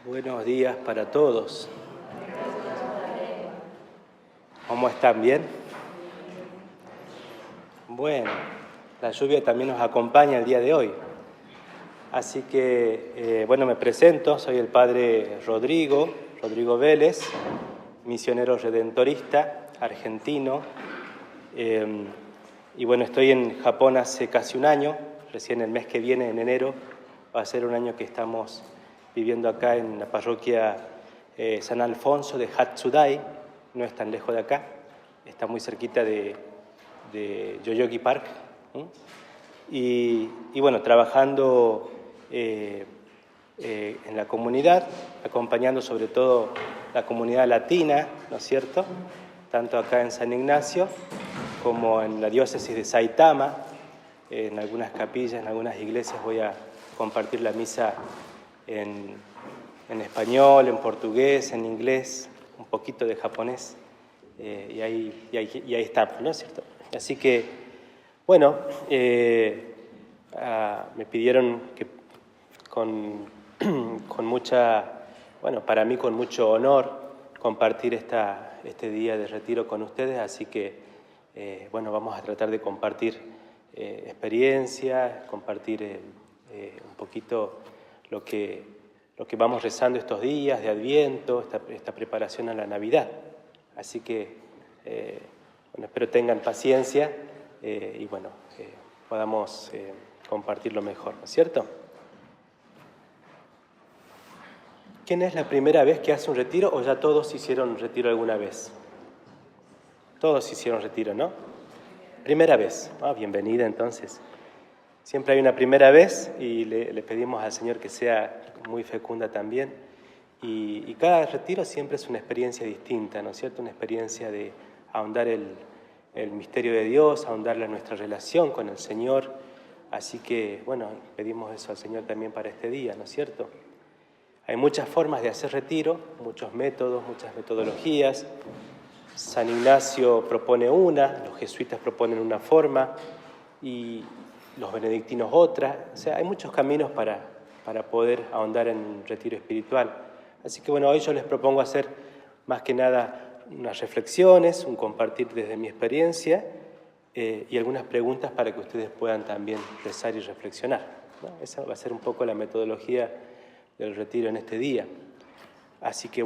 Buenos días para todos. ¿Cómo están? ¿Bien? Bueno, la lluvia también nos acompaña el día de hoy. Así que, me presento, soy el padre Rodrigo Vélez, misionero redentorista, argentino. Estoy en Japón hace casi un año, recién el mes que viene, en enero, va a ser un año que estamos viviendo acá en la parroquia San Alfonso de Hatsudai, no es tan lejos de acá, está muy cerquita de Yoyogi Park, trabajando en la comunidad, acompañando sobre todo la comunidad latina, ¿no es cierto?, tanto acá en San Ignacio como en la diócesis de Saitama. En algunas capillas, en algunas iglesias voy a compartir la misa en español, en portugués, en inglés, un poquito de japonés, y ahí está, ¿no es cierto? Así que, me pidieron que con mucha, para mí con mucho honor, compartir este día de retiro con ustedes, así que, vamos a tratar de compartir experiencias, compartir un poquito lo que vamos rezando estos días de Adviento, esta preparación a la Navidad. Así que, espero tengan paciencia podamos compartirlo mejor, ¿no es cierto? ¿Quién es la primera vez que hace un retiro o ya todos hicieron un retiro alguna vez? Todos hicieron retiro, ¿no? Primera vez. Bienvenida entonces. Siempre hay una primera vez y le pedimos al Señor que sea muy fecunda también. Y cada retiro siempre es una experiencia distinta, ¿no es cierto? Una experiencia de ahondar el misterio de Dios, ahondar nuestra relación con el Señor. Así que, pedimos eso al Señor también para este día, ¿no es cierto? Hay muchas formas de hacer retiro, muchos métodos, muchas metodologías. San Ignacio propone una, los jesuitas proponen una forma y los benedictinos otra. O sea, hay muchos caminos para poder ahondar en un retiro espiritual. Así que hoy yo les propongo hacer más que nada unas reflexiones, un compartir desde mi experiencia y algunas preguntas para que ustedes puedan también rezar y reflexionar, ¿no? Esa va a ser un poco la metodología del retiro en este día. Así que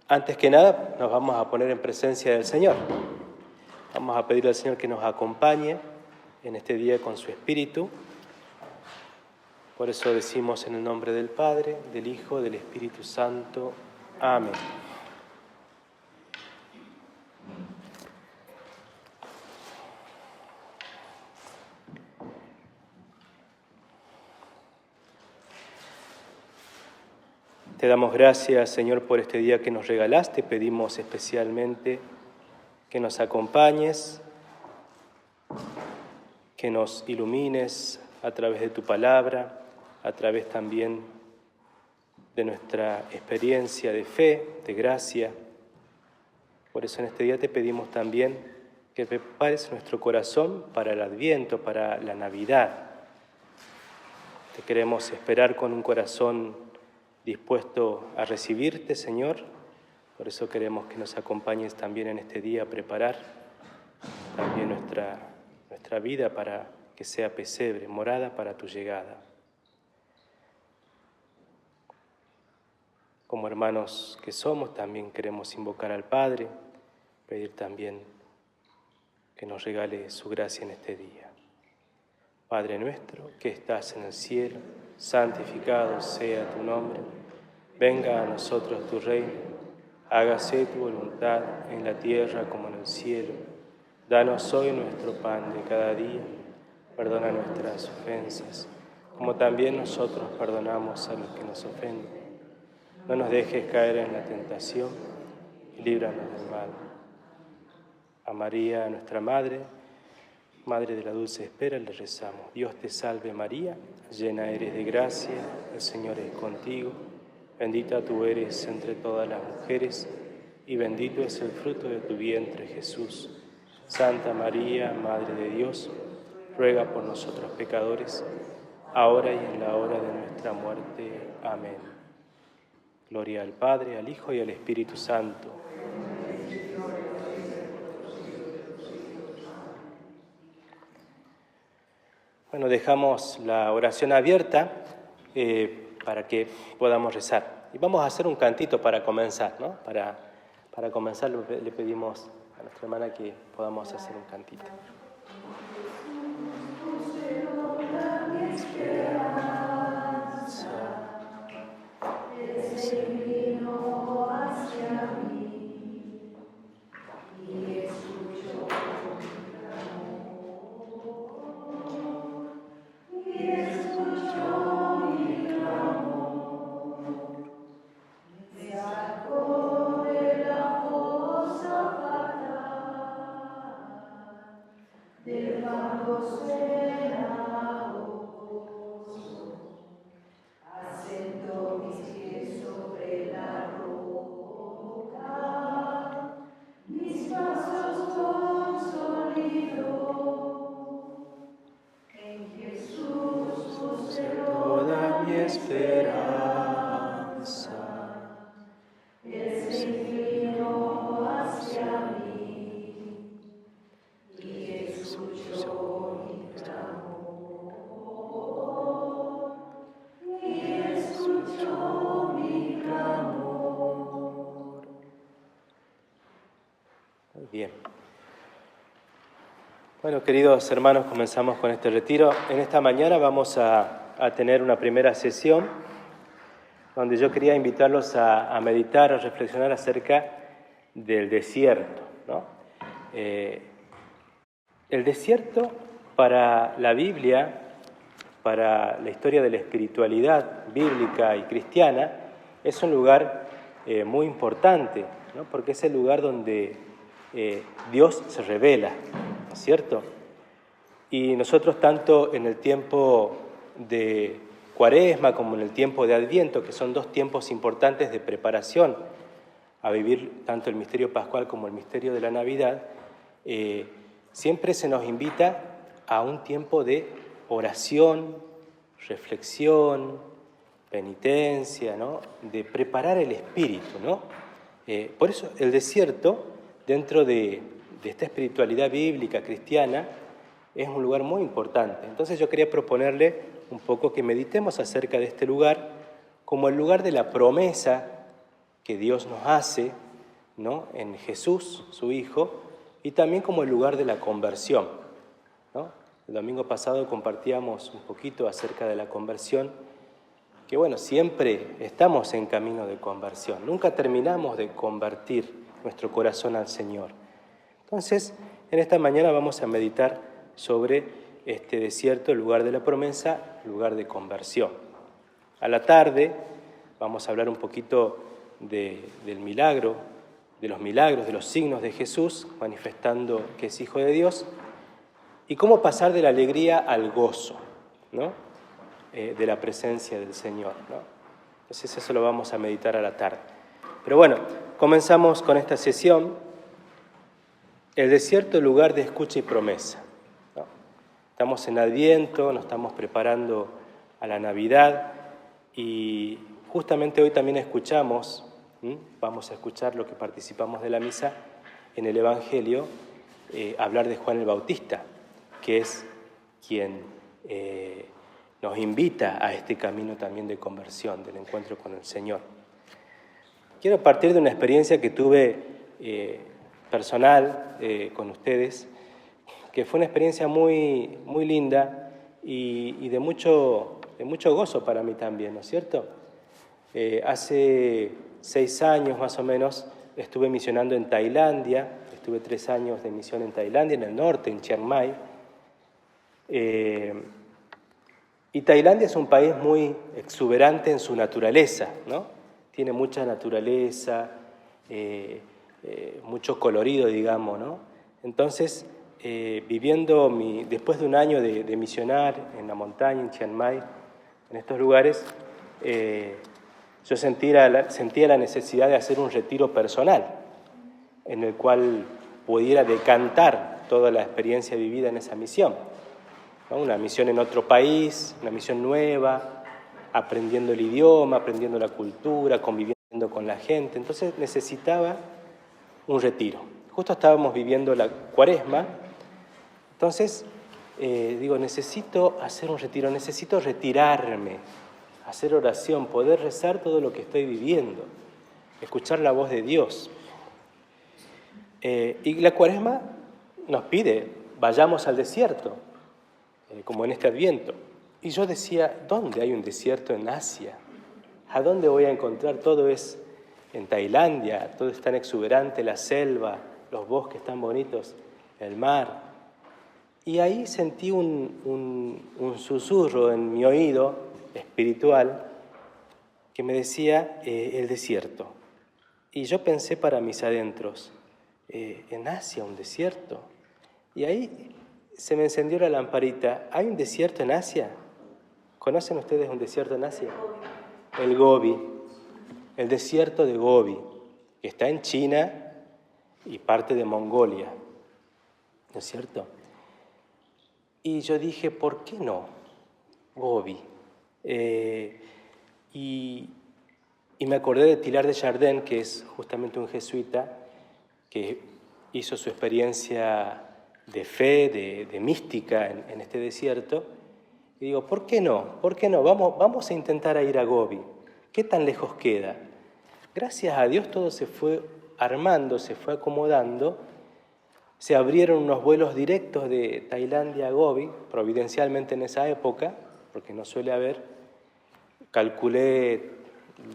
antes que nada nos vamos a poner en presencia del Señor. Vamos a pedir al Señor que nos acompañe en este día con su Espíritu. Por eso decimos en el nombre del Padre, del Hijo, del Espíritu Santo. Amén. Te damos gracias, Señor, por este día que nos regalaste. Pedimos especialmente que nos acompañes, que nos ilumines a través de tu palabra, a través también de nuestra experiencia de fe, de gracia. Por eso en este día te pedimos también que prepares nuestro corazón para el Adviento, para la Navidad. Te queremos esperar con un corazón dispuesto a recibirte, Señor. Por eso queremos que nos acompañes también en este día a preparar también nuestra vida para que sea pesebre, morada para tu llegada. Como hermanos que somos, también queremos invocar al Padre, pedir también que nos regale su gracia en este día. Padre nuestro, que estás en el cielo, santificado sea tu nombre. Venga a nosotros tu reino. Hágase tu voluntad en la tierra como en el cielo. Danos hoy nuestro pan de cada día. Perdona nuestras ofensas, como también nosotros perdonamos a los que nos ofenden. No nos dejes caer en la tentación y líbranos del mal. A María, nuestra Madre, Madre de la dulce espera, le rezamos. Dios te salve María, llena eres de gracia, el Señor es contigo. Bendita tú eres entre todas las mujeres y bendito es el fruto de tu vientre, Jesús. Santa María, Madre de Dios, ruega por nosotros pecadores, ahora y en la hora de nuestra muerte. Amén. Gloria al Padre, al Hijo y al Espíritu Santo. Bueno, dejamos la oración abierta para que podamos rezar. Y vamos a hacer un cantito para comenzar, ¿no? Para comenzar le pedimos a nuestra hermana que podamos hacer un cantito. Bien. Bueno, queridos hermanos, comenzamos con este retiro. En esta mañana vamos a tener una primera sesión donde yo quería invitarlos a meditar, a reflexionar acerca del desierto, ¿no? El desierto para la Biblia, para la historia de la espiritualidad bíblica y cristiana, es un lugar muy importante, ¿no? Porque es el lugar donde Dios se revela, ¿no es cierto? Y nosotros tanto en el tiempo de Cuaresma como en el tiempo de Adviento, que son dos tiempos importantes de preparación a vivir tanto el misterio pascual como el misterio de la Navidad, siempre se nos invita a un tiempo de oración, reflexión, penitencia, ¿no? De preparar el espíritu, ¿no? Por eso el desierto, dentro de esta espiritualidad bíblica cristiana, es un lugar muy importante. Entonces yo quería proponerle un poco que meditemos acerca de este lugar como el lugar de la promesa que Dios nos hace, ¿no? En Jesús, su Hijo, y también como el lugar de la conversión, ¿no? El domingo pasado compartíamos un poquito acerca de la conversión, que bueno, siempre estamos en camino de conversión, nunca terminamos de convertir nuestro corazón al Señor. Entonces, en esta mañana vamos a meditar sobre este desierto, el lugar de la promesa, el lugar de conversión. A la tarde vamos a hablar un poquito del milagro, de los milagros, de los signos de Jesús, manifestando que es Hijo de Dios, y cómo pasar de la alegría al gozo, ¿no? De la presencia del Señor, ¿no? Entonces eso lo vamos a meditar a la tarde. Pero bueno, comenzamos con esta sesión. El desierto, el lugar de escucha y promesa, ¿no? Estamos en Adviento, nos estamos preparando a la Navidad y justamente hoy también escuchamos, vamos a escuchar lo que participamos de la misa en el Evangelio, hablar de Juan el Bautista, que es quien nos invita a este camino también de conversión, del encuentro con el Señor. Quiero partir de una experiencia que tuve personal con ustedes, que fue una experiencia muy, muy linda y de mucho gozo para mí también, ¿no es cierto? Hace 6 años más o menos estuve misionando en Tailandia, estuve 3 años de misión en Tailandia, en el norte, en Chiang Mai. Y Tailandia es un país muy exuberante en su naturaleza, ¿no? Tiene mucha naturaleza, mucho colorido, digamos, ¿no? Entonces, después de un año de misionar en la montaña, en Chiang Mai, en estos lugares, yo sentía la necesidad de hacer un retiro personal, en el cual pudiera decantar toda la experiencia vivida en esa misión, ¿no? Una misión en otro país, una misión nueva, aprendiendo el idioma, aprendiendo la cultura, conviviendo con la gente, entonces necesitaba un retiro. Justo estábamos viviendo la Cuaresma, entonces digo, necesito hacer un retiro, necesito retirarme, hacer oración, poder rezar todo lo que estoy viviendo, escuchar la voz de Dios. Y la Cuaresma nos pide, vayamos al desierto, como en este Adviento. Y yo decía, ¿dónde hay un desierto en Asia? ¿A dónde voy a encontrar? Todo es en Tailandia, todo es tan exuberante, la selva, los bosques tan bonitos, el mar. Y ahí sentí un susurro en mi oído espiritual que me decía el desierto. Y yo pensé para mis adentros, en Asia, un desierto. Y ahí se me encendió la lamparita. ¿Hay un desierto en Asia? ¿Conocen ustedes un desierto en Asia? El Gobi, el desierto de Gobi, que está en China y parte de Mongolia, ¿no es cierto? Y yo dije, ¿por qué no? Gobi. Y me acordé de Teilhard de Chardin, que es justamente un jesuita que hizo su experiencia de fe, de mística en este desierto. Y digo, ¿por qué no? ¿Por qué no? Vamos a intentar ir a Gobi. ¿Qué tan lejos queda? Gracias a Dios todo se fue armando, se fue acomodando. Se abrieron unos vuelos directos de Tailandia a Gobi, providencialmente en esa época, porque no suele haber. Calculé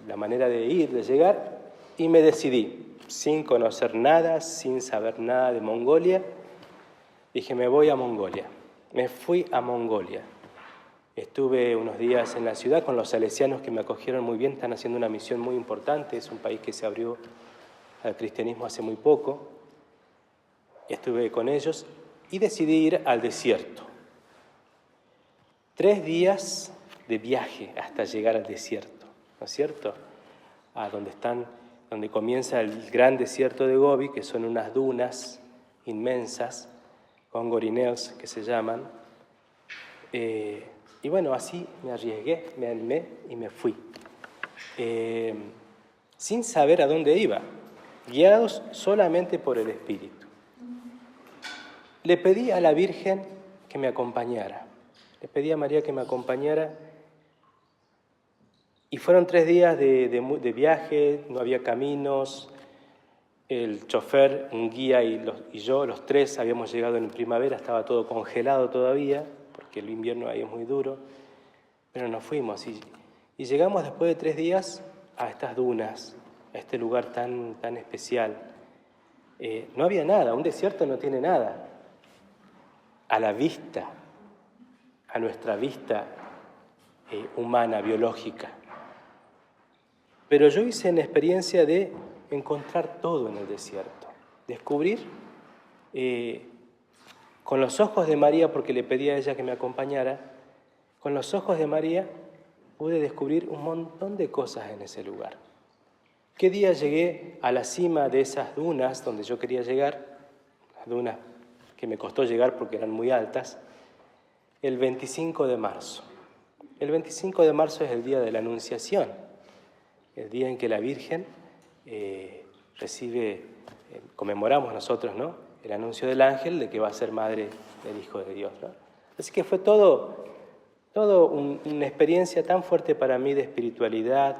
la manera de ir, de llegar, y me decidí, sin conocer nada, sin saber nada de Mongolia. Dije, me voy a Mongolia. Me fui a Mongolia. Estuve unos días en la ciudad con los salesianos que me acogieron muy bien, están haciendo una misión muy importante, es un país que se abrió al cristianismo hace muy poco. Estuve con ellos y decidí ir al desierto. 3 días de viaje hasta llegar al desierto, ¿no es cierto? A donde comienza el gran desierto de Gobi, que son unas dunas inmensas, con gorineos que se llaman. Y bueno, así me arriesgué, me animé y me fui. Sin saber a dónde iba, guiados solamente por el Espíritu. Le pedí a la Virgen que me acompañara. Le pedí a María que me acompañara. Y fueron 3 días de viaje, no había caminos. El chofer, un guía y yo, los 3, habíamos llegado en primavera, estaba todo congelado todavía, porque el invierno ahí es muy duro, pero nos fuimos y llegamos después de 3 días a estas dunas, a este lugar tan especial. No había nada, un desierto no tiene nada. A la vista, a nuestra vista humana, biológica. Pero yo hice la experiencia de encontrar todo en el desierto, descubrir con los ojos de María, porque le pedí a ella que me acompañara, con los ojos de María pude descubrir un montón de cosas en ese lugar. ¿Qué día llegué a la cima de esas dunas donde yo quería llegar? Las dunas que me costó llegar porque eran muy altas. El 25 de marzo. El 25 de marzo es el día de la Anunciación, el día en que la Virgen conmemoramos nosotros, ¿no?, el anuncio del ángel de que va a ser madre del Hijo de Dios, ¿no? Así que fue todo una experiencia tan fuerte para mí de espiritualidad,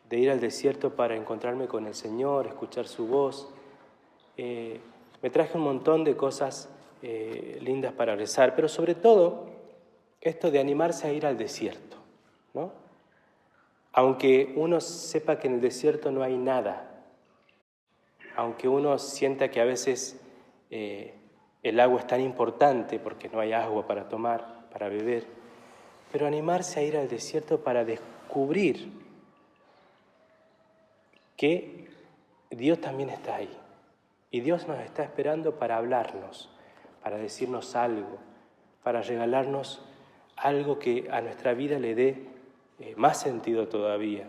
de ir al desierto para encontrarme con el Señor, escuchar su voz. Me traje un montón de cosas lindas para rezar, pero sobre todo esto de animarse a ir al desierto, ¿no? Aunque uno sepa que en el desierto no hay nada, aunque uno sienta que a veces el agua es tan importante porque no hay agua para tomar, para beber, pero animarse a ir al desierto para descubrir que Dios también está ahí. Y Dios nos está esperando para hablarnos, para decirnos algo, para regalarnos algo que a nuestra vida le dé más sentido todavía.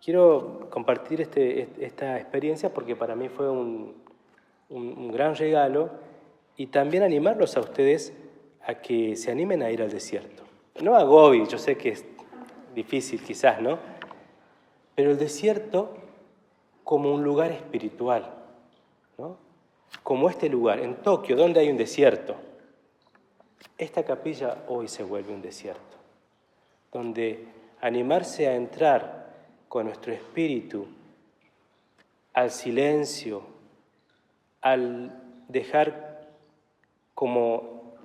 Quiero compartir esta experiencia porque para mí fue un gran regalo y también animarlos a ustedes a que se animen a ir al desierto. No a Gobi, yo sé que es difícil quizás, ¿no? Pero el desierto como un lugar espiritual, ¿no? Como este lugar, en Tokio, donde hay un desierto. Esta capilla hoy se vuelve un desierto, donde animarse a entrar con nuestro espíritu al silencio, al dejar como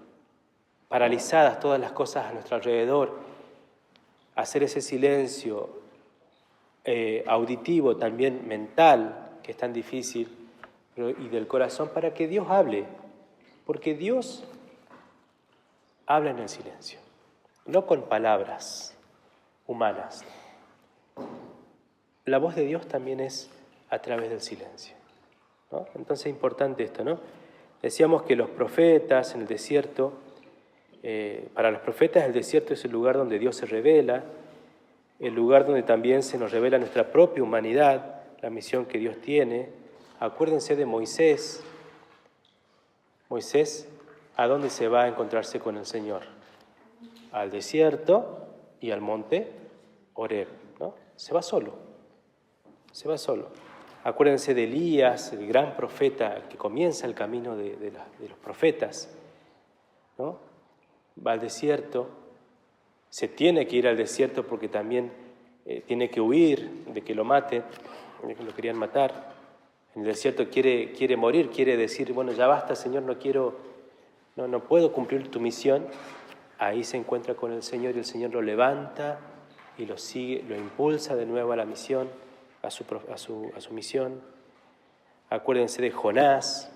paralizadas todas las cosas a nuestro alrededor, hacer ese silencio auditivo, también mental, que es tan difícil, y del corazón, para que Dios hable, porque Dios habla en el silencio, no con palabras humanas. La voz de Dios también es a través del silencio, ¿no? Entonces es importante esto, ¿no? Decíamos que los profetas en el desierto, para los profetas el desierto es el lugar donde Dios se revela, el lugar donde también se nos revela nuestra propia humanidad, la misión que Dios tiene. Acuérdense de Moisés. Moisés, ¿a dónde se va a encontrarse con el Señor? Al desierto y al monte Horeb, ¿no? Se va solo. Acuérdense de Elías, el gran profeta, el que comienza el camino de los profetas, ¿no? Va al desierto, se tiene que ir al desierto porque también tiene que huir de que lo maten, de que lo querían matar. En el desierto quiere morir, quiere decir, bueno, ya basta, Señor, no puedo cumplir tu misión. Ahí se encuentra con el Señor y el Señor lo levanta y lo sigue, lo impulsa de nuevo a la misión, a su misión. Acuérdense de Jonás,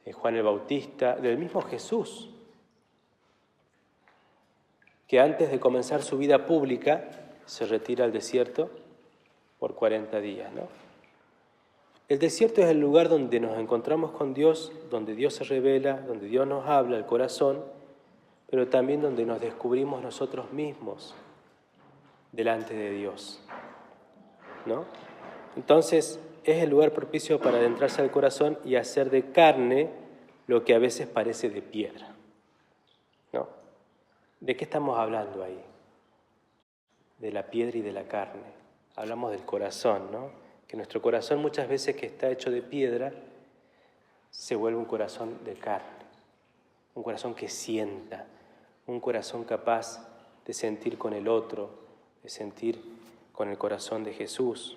de Juan el Bautista, del mismo Jesús, que antes de comenzar su vida pública se retira al desierto por 40 días, ¿no? El desierto es el lugar donde nos encontramos con Dios, donde Dios se revela, donde Dios nos habla al corazón, pero también donde nos descubrimos nosotros mismos delante de Dios, ¿no? Entonces, es el lugar propicio para adentrarse al corazón y hacer de carne lo que a veces parece de piedra, ¿no? ¿De qué estamos hablando ahí? De la piedra y de la carne. Hablamos del corazón, ¿no? Que nuestro corazón muchas veces, que está hecho de piedra, se vuelve un corazón de carne, un corazón que sienta, un corazón capaz de sentir con el otro, de sentir con el corazón de Jesús.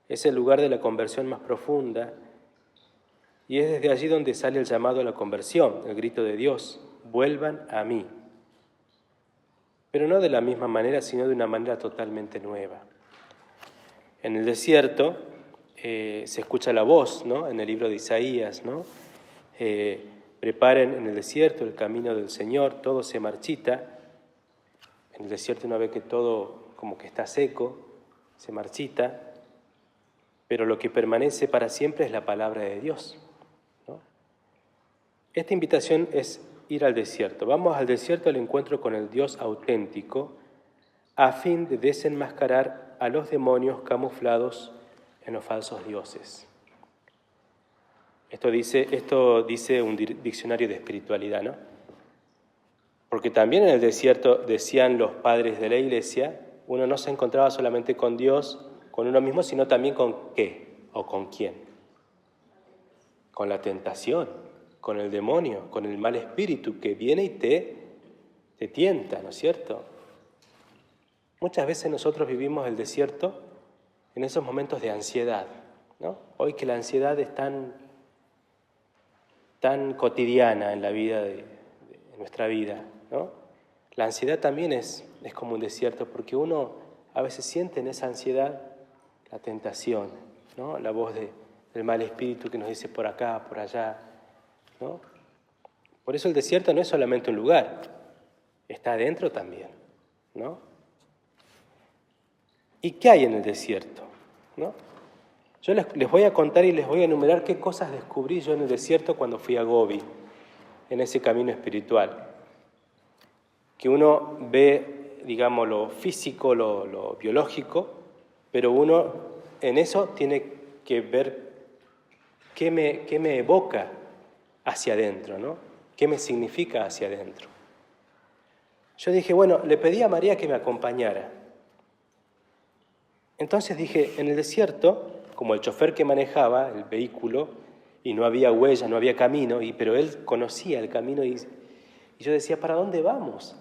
Es el lugar de la conversión más profunda y es desde allí donde sale el llamado a la conversión, el grito de Dios: vuelvan a mí. Pero no de la misma manera, sino de una manera totalmente nueva. En el desierto se escucha la voz, ¿no? En el libro de Isaías, ¿no? Preparen en el desierto el camino del Señor, todo se marchita. En el desierto uno ve que todo como que está seco, se marchita, pero lo que permanece para siempre es la palabra de Dios, ¿no? Esta invitación es ir al desierto. Vamos al desierto al encuentro con el Dios auténtico, a fin de desenmascarar a los demonios camuflados en los falsos dioses. Esto dice un diccionario de espiritualidad, ¿no? Porque también en el desierto, decían los padres de la Iglesia, uno no se encontraba solamente con Dios, con uno mismo, sino también con ¿qué? ¿O con quién? Con la tentación, con el demonio, con el mal espíritu que viene y te tienta, ¿no es cierto? Muchas veces nosotros vivimos el desierto en esos momentos de ansiedad, ¿no? Hoy que la ansiedad es tan cotidiana en la vida de nuestra vida, ¿no? La ansiedad también es como un desierto, porque uno a veces siente en esa ansiedad la tentación, ¿no? La voz del mal espíritu que nos dice por acá, por allá, ¿no? Por eso el desierto no es solamente un lugar, está adentro también, ¿no? ¿Y qué hay en el desierto? ¿No? Yo les voy a contar y les voy a enumerar qué cosas descubrí yo en el desierto cuando fui a Gobi, en ese camino espiritual. Que uno ve, digamos, lo físico, lo biológico, pero uno en eso tiene que ver qué me evoca hacia adentro, ¿no? ¿Qué me significa hacia adentro? Yo dije, bueno, le pedí a María que me acompañara. Entonces dije, en el desierto, como el chofer que manejaba el vehículo, y no había huella, no había camino, pero él conocía el camino y yo decía, ¿para dónde vamos?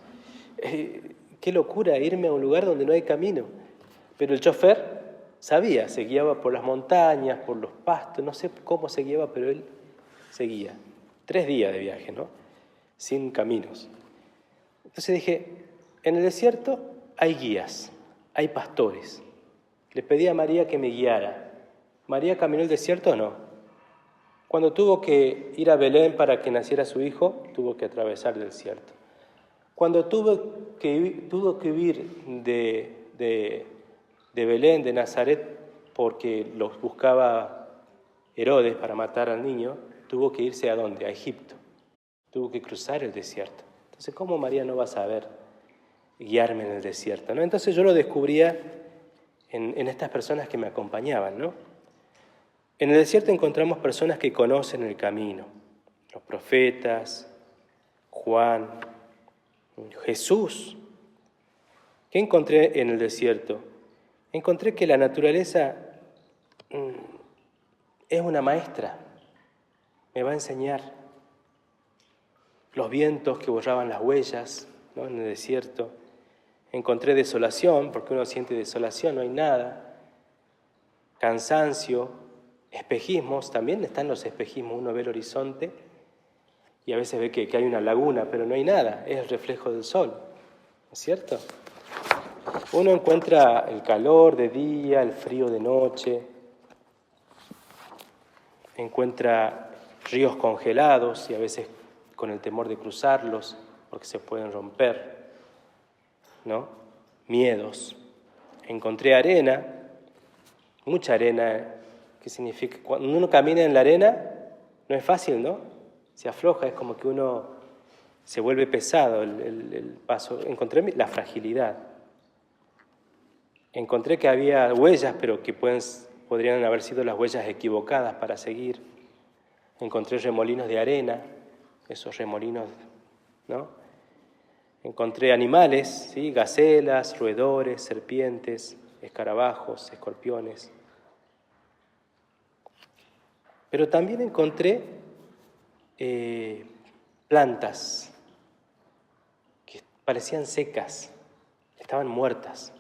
Qué locura irme a un lugar donde no hay camino. Pero el chofer sabía, se guiaba por las montañas, por los pastos, no sé cómo se guiaba, pero él seguía. 3 días de viaje, ¿no? Sin caminos. Entonces dije, en el desierto hay guías, hay pastores. Le pedí a María que me guiara. ¿María caminó el desierto o no? Cuando tuvo que ir a Belén para que naciera su hijo, tuvo que atravesar el desierto. Cuando tuvo que huir de Belén, de Nazaret, porque los buscaba Herodes para matar al niño, tuvo que irse ¿a dónde? A Egipto. Tuvo que cruzar el desierto. Entonces, ¿cómo María no va a saber guiarme en el desierto, ¿no? Entonces yo lo descubría en estas personas que me acompañaban, ¿no? En el desierto encontramos personas que conocen el camino, los profetas, Juan, Jesús. ¿Qué encontré en el desierto? Encontré que la naturaleza es una maestra, me va a enseñar. Los vientos que borraban las huellas, ¿no? En el desierto. Encontré desolación, porque uno siente desolación, no hay nada. Cansancio, espejismos, también están los espejismos, uno ve el horizonte y a veces ve que hay una laguna, pero no hay nada, es el reflejo del sol, ¿no es cierto? Uno encuentra el calor de día, el frío de noche, encuentra ríos congelados y a veces con el temor de cruzarlos porque se pueden romper, ¿no? Miedos. Encontré arena, mucha arena, que significa, cuando uno camina en la arena, no es fácil, ¿no? Se afloja, es como que uno se vuelve pesado el paso. Encontré la fragilidad. Encontré que había huellas, pero que podrían haber sido las huellas equivocadas para seguir. Encontré remolinos de arena, esos remolinos, ¿no? Encontré animales, ¿sí? Gacelas, roedores, serpientes, escarabajos, escorpiones. Pero también encontré plantas que parecían secas, estaban muertas,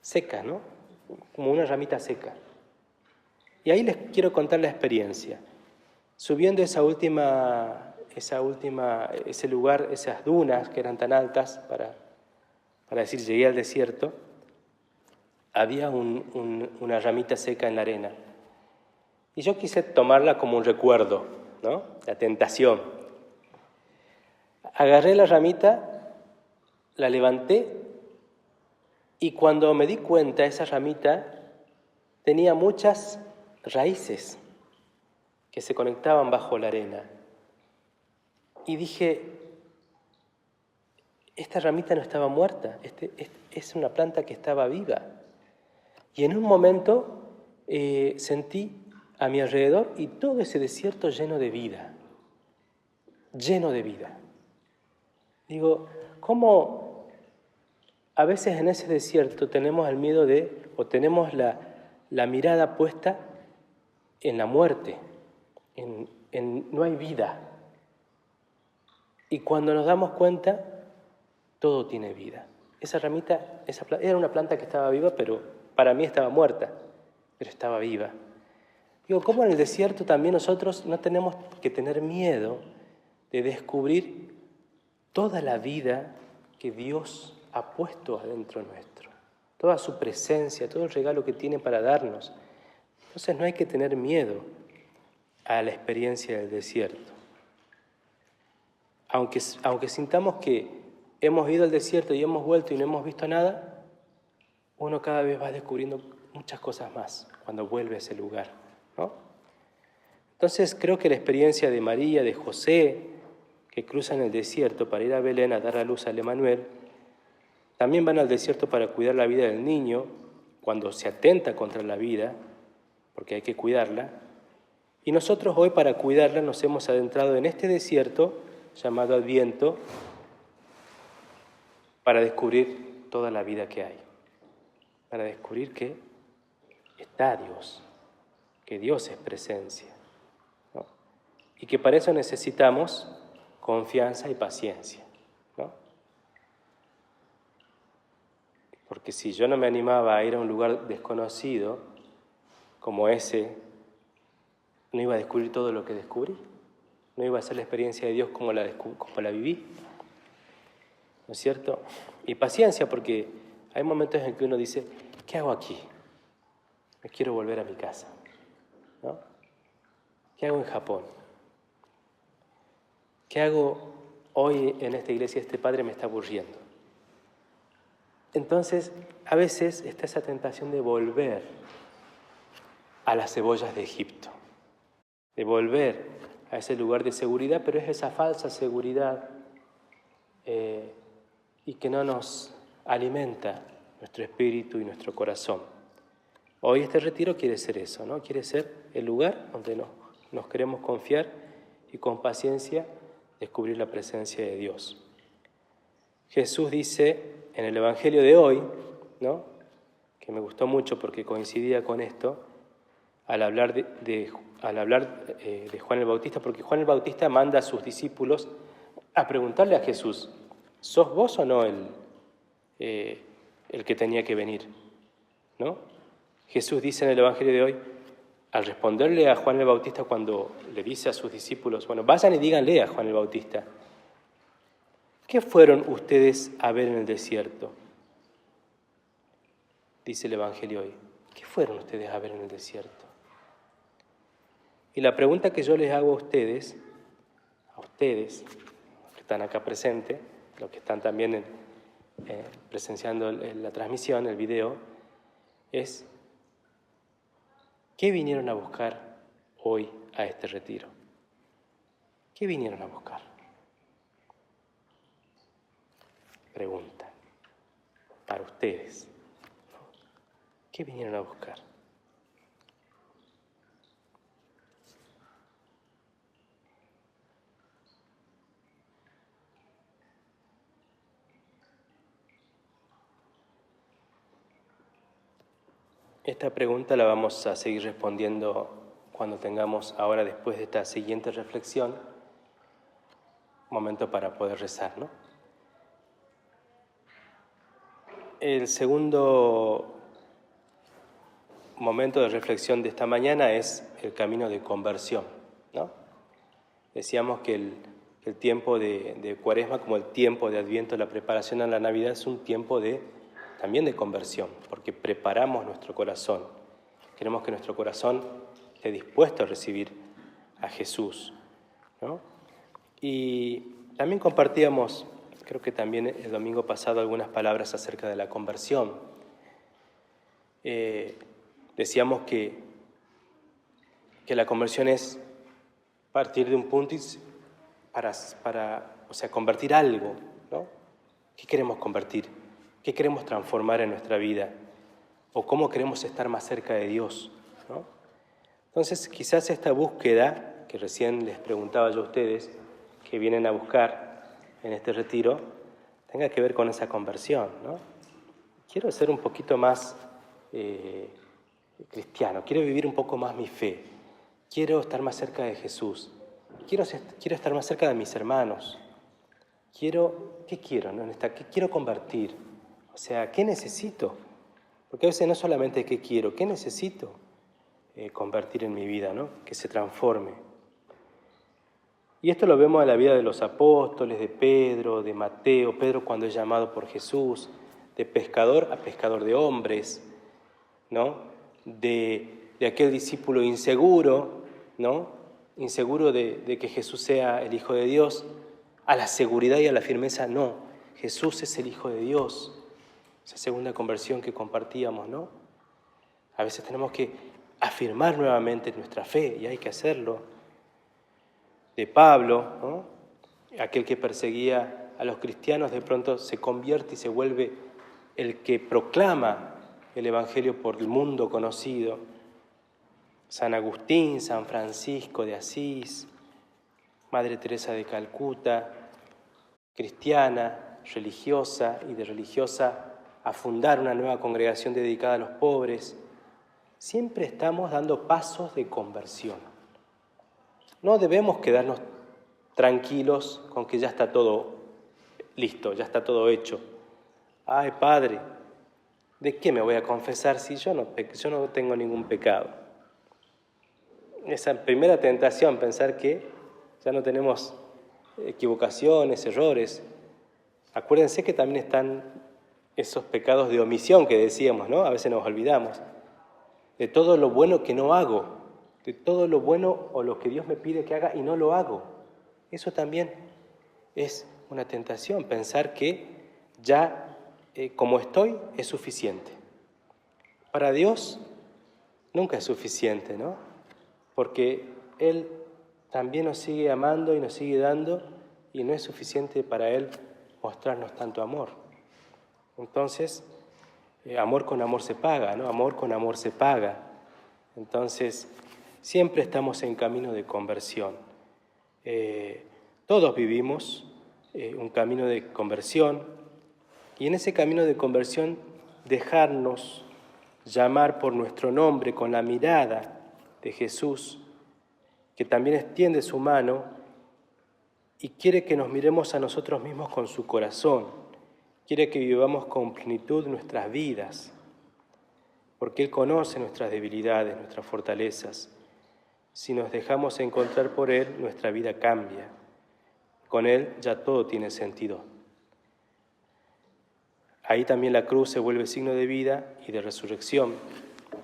secas, ¿no? Como una ramita seca. Y ahí les quiero contar la experiencia. Subiendo ese lugar, esas dunas que eran tan altas, para decir llegué al desierto, había una ramita seca en la arena. Y yo quise tomarla como un recuerdo, ¿no? La tentación. Agarré la ramita, la levanté, y cuando me di cuenta, esa ramita tenía muchas raíces que se conectaban bajo la arena. Y dije, esta ramita no estaba muerta, es una planta que estaba viva. Y en un momento sentí a mi alrededor y todo ese desierto lleno de vida, lleno de vida. Digo, ¿cómo a veces en ese desierto tenemos el miedo o tenemos la mirada puesta en la muerte, en no hay vida? Y cuando nos damos cuenta, todo tiene vida. Esa ramita, era una planta que estaba viva, pero para mí estaba muerta, pero estaba viva. Digo, ¿cómo en el desierto también nosotros no tenemos que tener miedo de descubrir toda la vida que Dios ha puesto adentro nuestro? Toda su presencia, todo el regalo que tiene para darnos. Entonces no hay que tener miedo a la experiencia del desierto. Aunque sintamos que hemos ido al desierto y hemos vuelto y no hemos visto nada, uno cada vez va descubriendo muchas cosas más cuando vuelve a ese lugar, ¿no? Entonces creo que la experiencia de María, de José, que cruzan el desierto para ir a Belén a dar a luz al Emanuel, también van al desierto para cuidar la vida del niño cuando se atenta contra la vida, porque hay que cuidarla. Y nosotros hoy para cuidarla nos hemos adentrado en este desierto llamado Adviento para descubrir toda la vida que hay. para descubrir que está Dios, que Dios es presencia, ¿no? Y que para eso necesitamos confianza y paciencia, ¿no? Porque si yo no me animaba a ir a un lugar desconocido como ese, no iba a descubrir todo lo que descubrí, no iba a hacer la experiencia de Dios como la viví, ¿no es cierto? Y paciencia, porque hay momentos en que uno dice, ¿qué hago aquí? Me quiero volver a mi casa, ¿no? ¿Qué hago en Japón? ¿Qué hago hoy en esta iglesia? Este padre me está aburriendo. Entonces, a veces está esa tentación de volver a las cebollas de Egipto, de volver a ese lugar de seguridad, pero es esa falsa seguridad y que no nos alimenta nuestro espíritu y nuestro corazón. Hoy este retiro quiere ser eso, ¿no? Quiere ser el lugar donde nos queremos confiar y con paciencia descubrir la presencia de Dios. Jesús dice en el Evangelio de hoy, ¿no?, que me gustó mucho porque coincidía con esto, al hablar de Juan el Bautista, porque Juan el Bautista manda a sus discípulos a preguntarle a Jesús, ¿sos vos o no el que tenía que venir? ¿No? Jesús dice en el Evangelio de hoy, al responderle a Juan el Bautista cuando le dice a sus discípulos, bueno, vayan y díganle a Juan el Bautista, ¿qué fueron ustedes a ver en el desierto? Dice el Evangelio hoy, ¿qué fueron ustedes a ver en el desierto? Y la pregunta que yo les hago a ustedes, los que están acá presentes, los que están también presenciando la transmisión, el video, es, ¿qué vinieron a buscar hoy a este retiro? ¿Qué vinieron a buscar? Pregunta para ustedes, ¿no? ¿Qué vinieron a buscar? Esta pregunta la vamos a seguir respondiendo cuando tengamos ahora, después de esta siguiente reflexión, momento para poder rezar, ¿no? El segundo momento de reflexión de esta mañana es el camino de conversión, ¿no? Decíamos que el tiempo de Cuaresma, como el tiempo de Adviento, la preparación a la Navidad, es un tiempo también de conversión, porque preparamos nuestro corazón. Queremos que nuestro corazón esté dispuesto a recibir a Jesús, ¿no? Y también compartíamos, creo que también el domingo pasado, algunas palabras acerca de la conversión. Decíamos que la conversión es partir de un punto o sea, convertir algo, ¿no? ¿Qué queremos convertir? ¿Qué queremos transformar en nuestra vida? ¿O cómo queremos estar más cerca de Dios, ¿no? Entonces, quizás esta búsqueda, que recién les preguntaba yo a ustedes, que vienen a buscar en este retiro, tenga que ver con esa conversión, ¿no? Quiero ser un poquito más cristiano, quiero vivir un poco más mi fe, quiero estar más cerca de Jesús, quiero estar más cerca de mis hermanos, ¿qué quiero, ¿no? ¿Qué quiero convertir? O sea, ¿qué necesito? Porque a veces no solamente qué quiero, ¿qué necesito convertir en mi vida, ¿no? Que se transforme. Y esto lo vemos en la vida de los apóstoles, de Pedro, de Mateo, Pedro cuando es llamado por Jesús, de pescador a pescador de hombres, ¿no? De aquel discípulo inseguro, ¿no? Inseguro de que Jesús sea el Hijo de Dios, a la seguridad y a la firmeza, no, Jesús es el Hijo de Dios. Esa segunda conversión que compartíamos, ¿no? A veces tenemos que afirmar nuevamente nuestra fe y hay que hacerlo. De Pablo, ¿no? Aquel que perseguía a los cristianos, de pronto se convierte y se vuelve el que proclama el Evangelio por el mundo conocido. San Agustín, San Francisco de Asís, Madre Teresa de Calcuta, cristiana, religiosa y de religiosa a fundar una nueva congregación dedicada a los pobres. Siempre estamos dando pasos de conversión. No debemos quedarnos tranquilos con que ya está todo listo, ya está todo hecho. Ay, Padre, ¿de qué me voy a confesar si yo no tengo ningún pecado? Esa primera tentación, pensar que ya no tenemos equivocaciones, errores. Acuérdense que también están esos pecados de omisión que decíamos, ¿no? A veces nos olvidamos. De todo lo bueno que no hago, de todo lo bueno o lo que Dios me pide que haga y no lo hago. Eso también es una tentación, pensar que ya como estoy es suficiente. Para Dios nunca es suficiente, ¿no? Porque Él también nos sigue amando y nos sigue dando y no es suficiente para Él mostrarnos tanto amor. Entonces, amor con amor se paga, ¿no? Amor con amor se paga. Entonces, siempre estamos en camino de conversión. Todos vivimos un camino de conversión y en ese camino de conversión dejarnos llamar por nuestro nombre con la mirada de Jesús, que también extiende su mano y quiere que nos miremos a nosotros mismos con su corazón, quiere que vivamos con plenitud nuestras vidas, porque Él conoce nuestras debilidades, nuestras fortalezas. Si nos dejamos encontrar por Él, nuestra vida cambia. Con Él ya todo tiene sentido. Ahí también la cruz se vuelve signo de vida y de resurrección,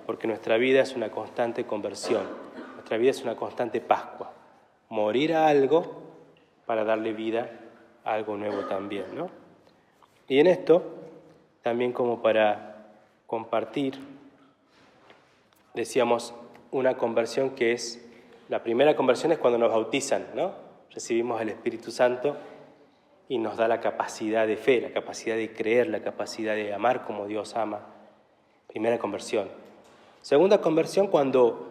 porque nuestra vida es una constante conversión, nuestra vida es una constante Pascua. Morir a algo para darle vida a algo nuevo también, ¿no? Y en esto, también como para compartir, decíamos una conversión que es, la primera conversión es cuando nos bautizan, ¿no? Recibimos el Espíritu Santo y nos da la capacidad de fe, la capacidad de creer, la capacidad de amar como Dios ama. Primera conversión. Segunda conversión cuando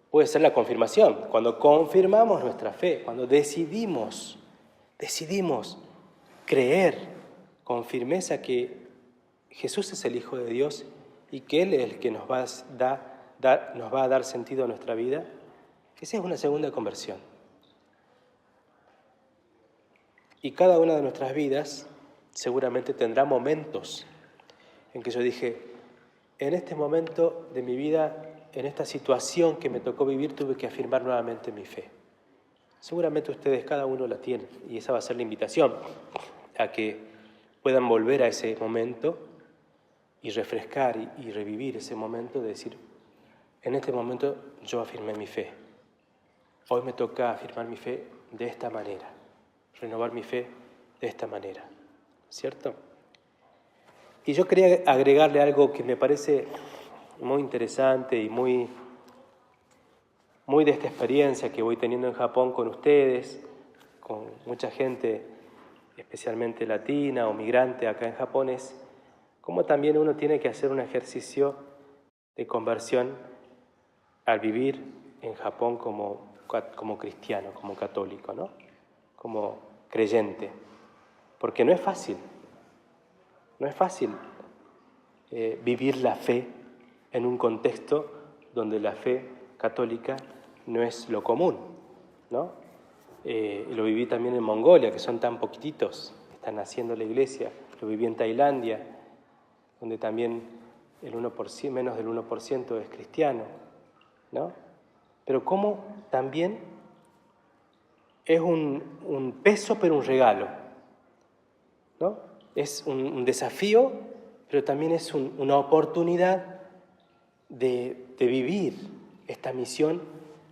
puede ser la confirmación, cuando confirmamos nuestra fe, cuando decidimos creer con firmeza que Jesús es el Hijo de Dios y que Él es el que nos va a dar sentido a nuestra vida. Esa es una segunda conversión. Y cada una de nuestras vidas seguramente tendrá momentos en que yo dije, en este momento de mi vida, en esta situación que me tocó vivir, tuve que afirmar nuevamente mi fe. Seguramente ustedes cada uno la tienen y esa va a ser la invitación a que puedan volver a ese momento y refrescar y revivir ese momento de decir, en este momento yo afirmé mi fe. Hoy me toca afirmar mi fe de esta manera, renovar mi fe de esta manera, ¿cierto? Y yo quería agregarle algo que me parece muy interesante y muy de esta experiencia que voy teniendo en Japón con ustedes, con mucha gente, especialmente latina o migrante acá en Japón, es cómo también uno tiene que hacer un ejercicio de conversión al vivir en Japón como cristiano, como católico, ¿no? Como creyente. Porque no es fácil vivir la fe en un contexto donde la fe católica no es lo común, ¿no? Lo viví también en Mongolia, que son tan poquititos, están haciendo la iglesia. Lo viví en Tailandia, donde también menos del 1% es cristiano, ¿no? Pero cómo también es un peso, pero un regalo, ¿no? Es un desafío, pero también es una oportunidad de vivir esta misión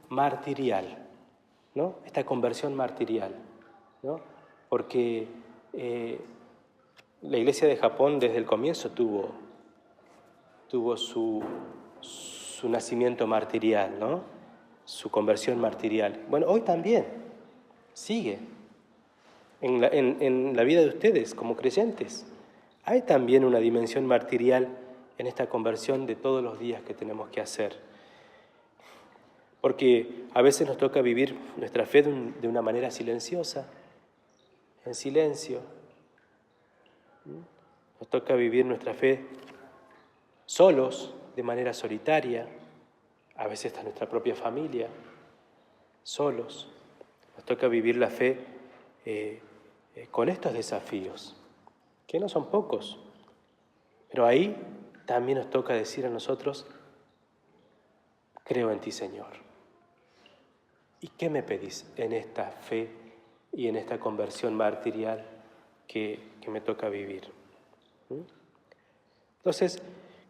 martirial, ¿no? Esta conversión martirial, ¿no? Porque la Iglesia de Japón desde el comienzo tuvo su nacimiento martirial, ¿no? Su conversión martirial. Bueno, hoy también sigue en la vida de ustedes como creyentes. Hay también una dimensión martirial en esta conversión de todos los días que tenemos que hacer. Porque a veces nos toca vivir nuestra fe de una manera silenciosa, en silencio. Nos toca vivir nuestra fe solos, de manera solitaria, a veces está nuestra propia familia, solos. Nos toca vivir la fe con estos desafíos, que no son pocos, pero ahí también nos toca decir a nosotros: creo en ti, Señor. ¿Y qué me pedís en esta fe y en esta conversión martirial que me toca vivir? Entonces,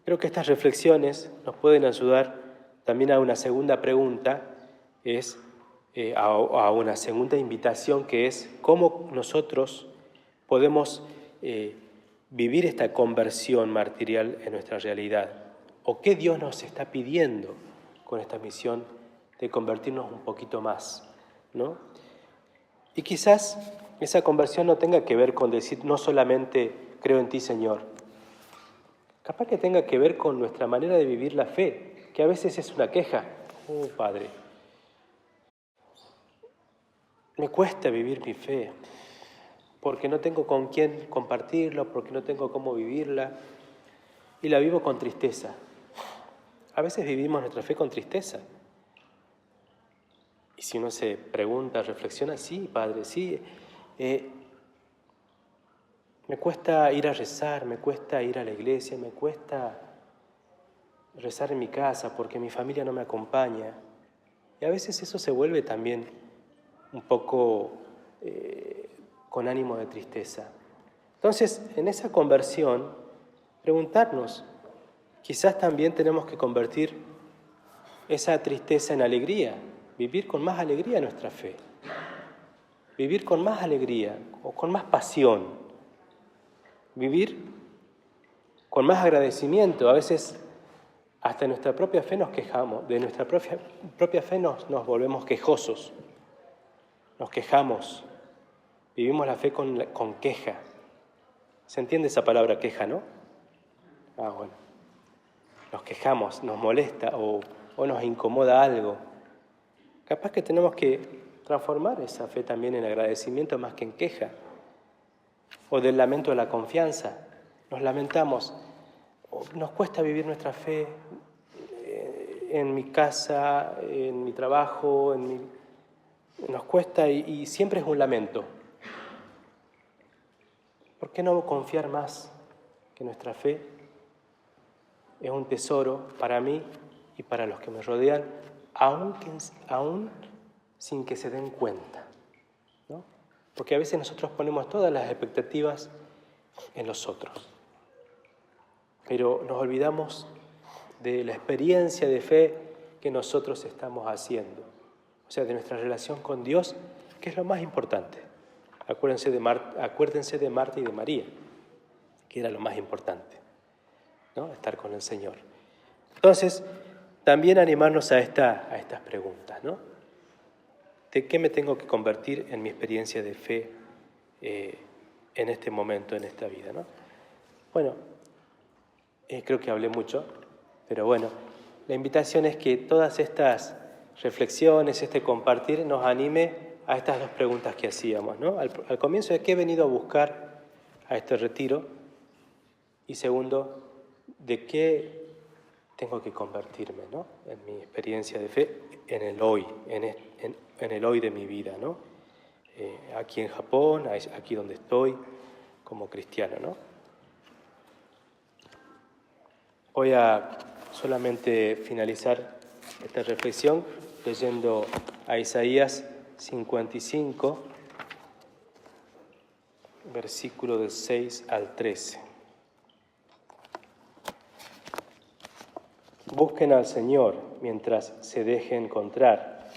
creo que estas reflexiones nos pueden ayudar también a una segunda pregunta, a una segunda invitación, que es cómo nosotros podemos vivir esta conversión martirial en nuestra realidad, o qué Dios nos está pidiendo con esta misión de convertirnos un poquito más, ¿no? Y quizás esa conversión no tenga que ver con decir no solamente creo en ti, Señor. Capaz que tenga que ver con nuestra manera de vivir la fe, que a veces es una queja. Oh, Padre, me cuesta vivir mi fe, porque no tengo con quién compartirlo, porque no tengo cómo vivirla, y la vivo con tristeza. A veces vivimos nuestra fe con tristeza. Y si uno se pregunta, reflexiona, sí, Padre, sí, me cuesta ir a rezar, me cuesta ir a la iglesia, me cuesta rezar en mi casa porque mi familia no me acompaña. Y a veces eso se vuelve también un poco con ánimo de tristeza. Entonces, en esa conversión, preguntarnos, quizás también tenemos que convertir esa tristeza en alegría, vivir con más alegría nuestra fe, vivir con más alegría o con más pasión, vivir con más agradecimiento. A veces hasta en nuestra propia fe nos quejamos, de nuestra propia fe nos volvemos quejosos, nos quejamos, vivimos la fe con queja. ¿Se entiende esa palabra queja, no? Bueno, nos quejamos, nos molesta o nos incomoda algo. Capaz que tenemos que transformar esa fe también en agradecimiento más que en queja. O del lamento de la confianza. Nos lamentamos, nos cuesta vivir nuestra fe en mi casa, en mi trabajo, nos cuesta y siempre es un lamento. ¿Por qué no confiar más que nuestra fe es un tesoro para mí y para los que me rodean, aún sin que se den cuenta, ¿no? Porque a veces nosotros ponemos todas las expectativas en los otros, pero nos olvidamos de la experiencia de fe que nosotros estamos haciendo, o sea, de nuestra relación con Dios, que es lo más importante. Acuérdense de Marta y de María, que era lo más importante, ¿no? Estar con el Señor. Entonces, también animarnos a estas preguntas, ¿no? ¿De qué me tengo que convertir en mi experiencia de fe en este momento, en esta vida, ¿no? Bueno, creo que hablé mucho, pero bueno, la invitación es que todas estas reflexiones, este compartir, nos anime a estas dos preguntas que hacíamos, ¿no? Al comienzo, ¿de qué he venido a buscar a este retiro? Y segundo, ¿de qué tengo que convertirme, ¿no? En mi experiencia de fe, en el hoy, en el hoy de mi vida, ¿no? Aquí en Japón, aquí donde estoy, como cristiano, ¿no? Voy a solamente finalizar esta reflexión leyendo a Isaías 55, versículo del 6 al 13. Busquen al Señor mientras se deje encontrar,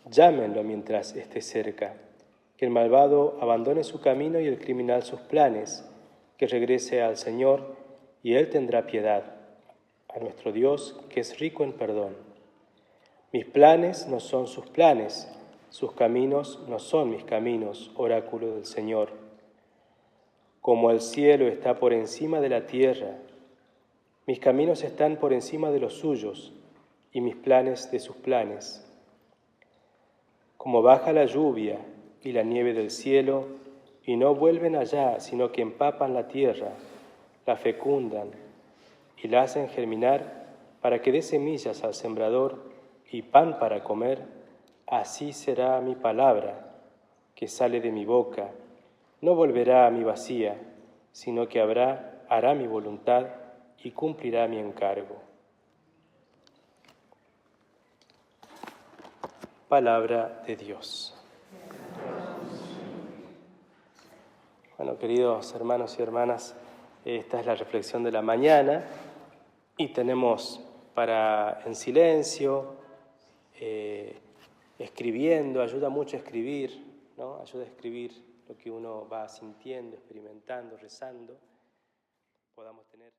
llámenlo mientras esté cerca. Que el malvado abandone su camino y el criminal sus planes, que regrese al Señor y Él tendrá piedad, a nuestro Dios que es rico en perdón. Mis planes no son sus planes, sus caminos no son mis caminos, oráculo del Señor. Como el cielo está por encima de la tierra, mis caminos están por encima de los suyos y mis planes de sus planes. Como baja la lluvia y la nieve del cielo y no vuelven allá, sino que empapan la tierra, la fecundan y la hacen germinar para que dé semillas al sembrador y pan para comer, así será mi palabra que sale de mi boca. No volverá a mí vacía, sino que hará mi voluntad y cumplirá mi encargo. Palabra de Dios. Bueno, queridos hermanos y hermanas, esta es la reflexión de la mañana y tenemos en silencio, escribiendo, ayuda mucho a escribir, ¿no? Ayuda a escribir lo que uno va sintiendo, experimentando, rezando, podamos tener...